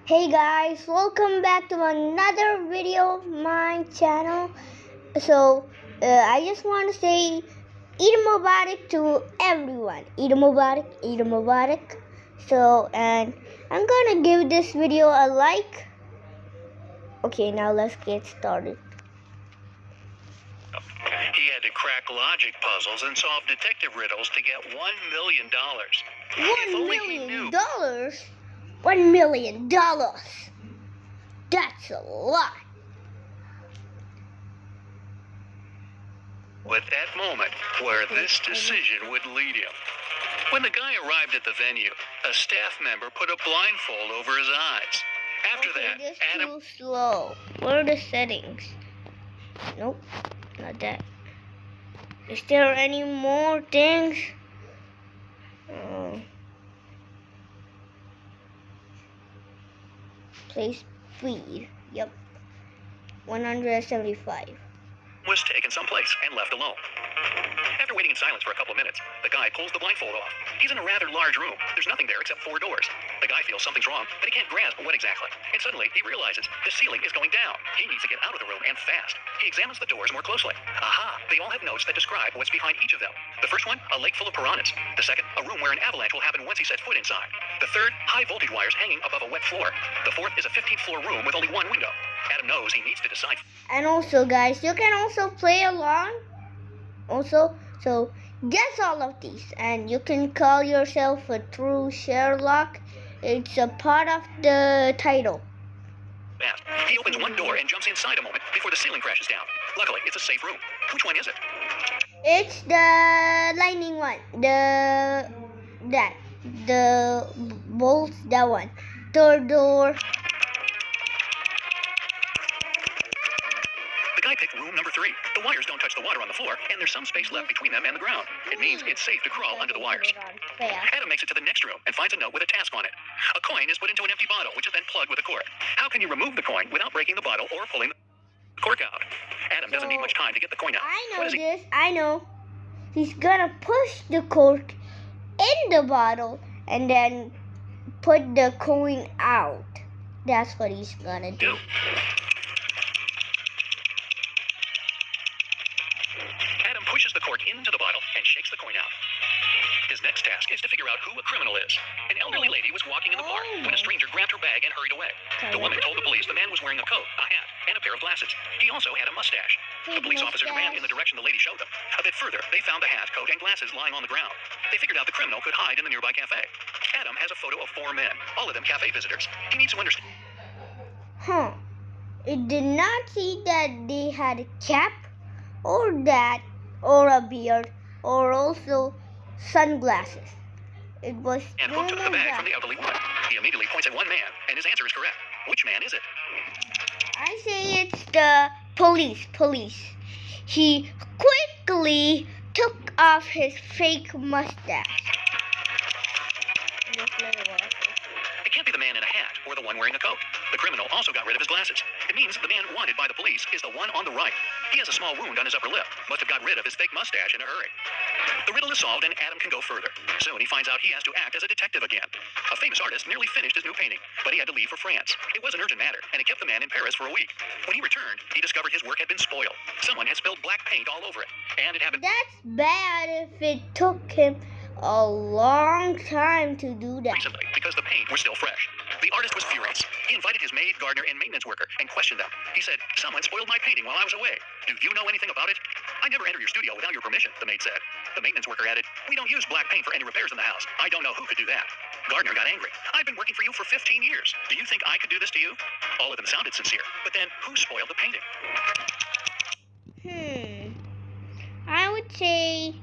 Hey guys, welcome back to another video of my channel. I just want to say Eid Mubarak to everyone. Eid Mubarak, Eid Mubarak. And I'm gonna give this video a like. Okay, now let's get started. He had to crack logic puzzles and solve detective riddles to get $1 million. $1 million? $1 million. That's a lot. But that moment where this decision would lead him. When the guy arrived at the venue, a staff member put a blindfold over his eyes. After that, this Adam... too slow. What are the settings? Nope, not that. Is there any more things? Play speed. Yep. 175. was taken someplace and left alone. After waiting in silence for a couple of minutes, the guy pulls the blindfold off. He's in a rather large room. There's nothing there except 4 doors. The guy feels something's wrong, but he can't grasp what exactly. And suddenly, he realizes the ceiling is going down. He needs to get out of the room and fast. He examines the doors more closely. Aha! They all have notes that describe what's behind each of them. The first one, a lake full of piranhas. The second, a room where an avalanche will happen once he sets foot inside. The third, high voltage wires hanging above a wet floor. The fourth is a 15th floor room with only one window. Adam knows he needs to decide. And also, guys, you can also play along. So guess all of these, and you can call yourself a true Sherlock. It's a part of the title. Fast. He opens one door and jumps inside a moment before the ceiling crashes down. Luckily, it's a safe room. Which one is it? It's the lightning one. The bolts. That one. Third door. The guy picked room number 3. The wires don't touch the water on the floor, and there's some space left between them and the ground. It means it's safe to crawl under the wires. Adam makes it to the next room and finds a note with a task on it. A coin is put into an empty bottle, which is then plugged with a cork. How can you remove the coin without breaking the bottle or pulling the cork out? Adam doesn't need much time to get the coin out. I know. He's gonna push the cork in the bottle and then put the coin out. That's what he's gonna do. Adam pushes the cork into the bottle and shakes the coin out. His next task is to figure out who a criminal is. An elderly lady was walking in the park when a stranger grabbed her bag and hurried away. The woman told the police the man was wearing a coat, a hat, and a pair of glasses. He also had a mustache. The police officers ran in the direction the lady showed them. A bit further, they found the hat, coat, and glasses lying on the ground. They figured out the criminal could hide in the nearby cafe. Adam has a photo of 4 men, all of them cafe visitors. He needs to understand. It did not see that they had a cap or a beard or also sunglasses. It was and who took the bag from the elderly woman? He immediately points at one man, and his answer is correct. Which man is it? I say it's the police. He quickly took off his fake mustache. It can't be the man in a hat or the one wearing a coat. The criminal also got rid of his glasses. It means the man wanted by the police is the one on the right. He has a small wound on his upper lip. Must have got rid of his fake mustache in a hurry. The riddle is solved and Adam can go further. Soon he finds out he has to act as a detective again. A famous artist nearly finished his new painting, but he had to leave for France. It was an urgent matter, and it kept the man in Paris for a week. When he returned, he discovered his work had been spoiled. Someone had spilled black paint all over it, and it happened. That's bad if it took him a long time to do that. Recently, because the paint was still fresh. The artist was furious. He invited his maid, gardener, and maintenance worker and questioned them. He said, "Someone spoiled my painting while I was away. Do you know anything about it?" "I never enter your studio without your permission," the maid said. The maintenance worker added, "We don't use black paint for any repairs in the house. I don't know who could do that." Gardener got angry. "I've been working for you for 15 years. Do you think I could do this to you?" All of them sounded sincere. But then, who spoiled the painting? I would say...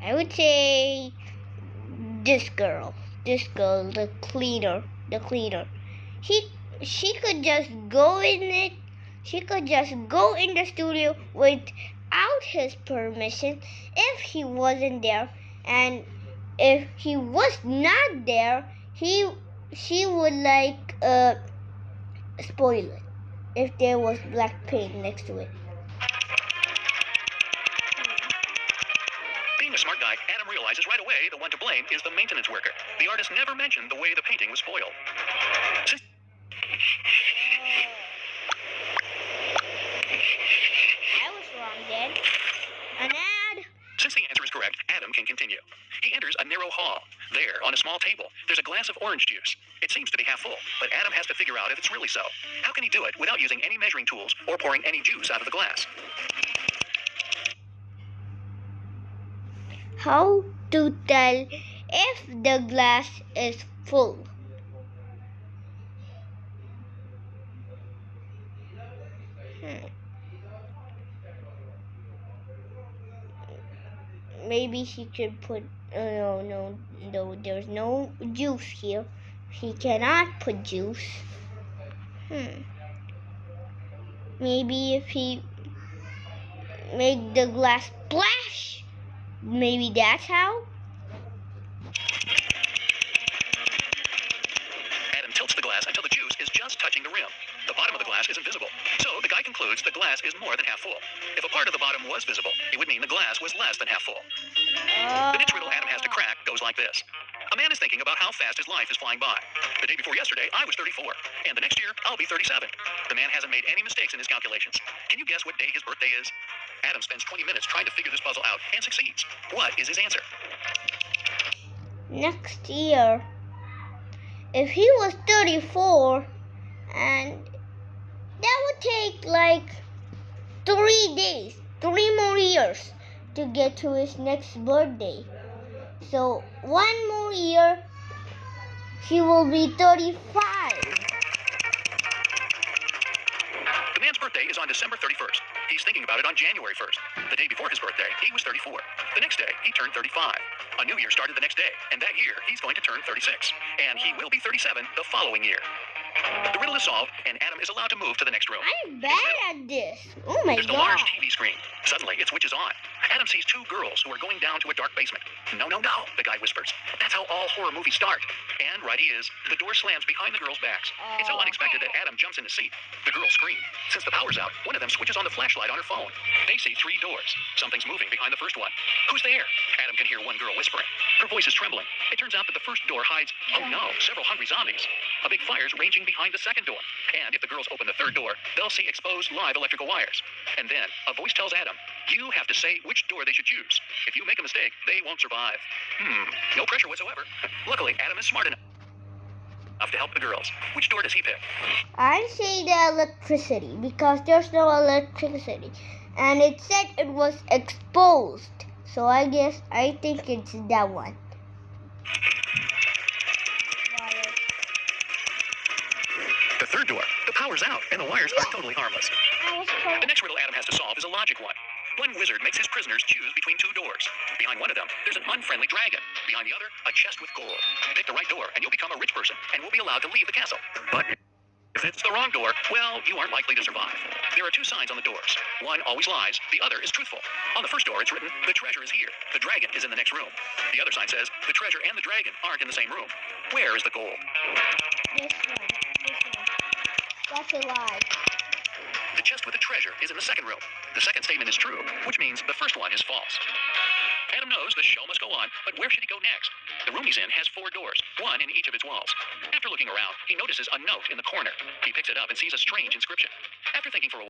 I would say... This girl, the cleaner. She could just go in it. She could just go in the studio without his permission if he wasn't there, and if he was not there, she would spoil it if there was black paint next to it. Being Being a smart guy, Adam realizes right away the one to blame is the maintenance worker. The artist never mentioned the way the painting was spoiled. Since I was wrong then. An ad. Since the answer is correct, Adam can continue. He enters a narrow hall. There, on a small table, there's a glass of orange juice. It seems to be half full, but Adam has to figure out if it's really so. How can he do it without using any measuring tools or pouring any juice out of the glass? How to tell if the glass is full? Maybe she could put. No, there's no juice here. She cannot put juice. Maybe if he make the glass splash, maybe that's how. Adam tilts the glass until the juice is just touching the rim. The bottom of the glass isn't visible, so the guy concludes the glass is more than half full. If a part of the bottom was visible, it would mean the glass was less than half full. The next riddle Adam has to crack goes like this. A man is thinking about how fast his life is flying by. The day before yesterday, I was 34, and the next year, I'll be 37. The man hasn't made any mistakes in his calculations. Can you guess what day his birthday is? Adam spends 20 minutes trying to figure this puzzle out and succeeds. What is his answer? Next year. If he was 34, and that would take like 3 days, 3 more years to get to his next birthday. So 1 more year, he will be 35. The man's birthday is on December 31st. He's thinking about it on January 1st. The day before his birthday, he was 34. The next day, he turned 35. A new year started the next day, and that year, he's going to turn 36. And he will be 37 the following year. The riddle is solved, and Adam is allowed to move to the next room. I'm bad at this. Oh my There's a god. large TV screen. Suddenly, it switches on. Adam sees 2 girls who are going down to a dark basement. No, no, no, the guy whispers. That's how all horror movies start. And right he is. The door slams behind the girls' backs. It's so unexpected that Adam jumps in his seat. The girls scream. Since the power's out, one of them switches on the flashlight on her phone. They see 3 doors. Something's moving behind the first one. Who's there? Adam can hear one girl whispering. Her voice is trembling. It turns out that the first door hides, oh no, several hungry zombies. A big fire's raging behind the second door. And if the girls open the third door, they'll see exposed live electrical wires. And then a voice tells Adam, you have to say which door they should choose. If you make a mistake, they won't survive. No pressure whatsoever. Luckily, Adam is smart enough to help the girls. Which door does he pick? I say the electricity because there's no electricity. And it said it was exposed. So I think it's that one. The third door. The power's out, and the wires are totally harmless. The next riddle Adam has to solve is a logic one. One wizard makes his prisoners choose between 2 doors. Behind one of them, there's an unfriendly dragon. Behind the other, a chest with gold. Pick the right door, and you'll become a rich person, and will be allowed to leave the castle. But if it's the wrong door, well, you aren't likely to survive. There are 2 signs on the doors. One always lies, the other is truthful. On the first door, it's written, the treasure is here. The dragon is in the next room. The other sign says, the treasure and the dragon aren't in the same room. Where is the gold? This one. That's a lie. The chest with the treasure is in the second room. The second statement is true, which means the first one is false. Adam knows the show must go on, but where should he go next? The room he's in has 4 doors, one in each of its walls. After looking around, he notices a note in the corner. He picks it up and sees a strange inscription. After thinking for a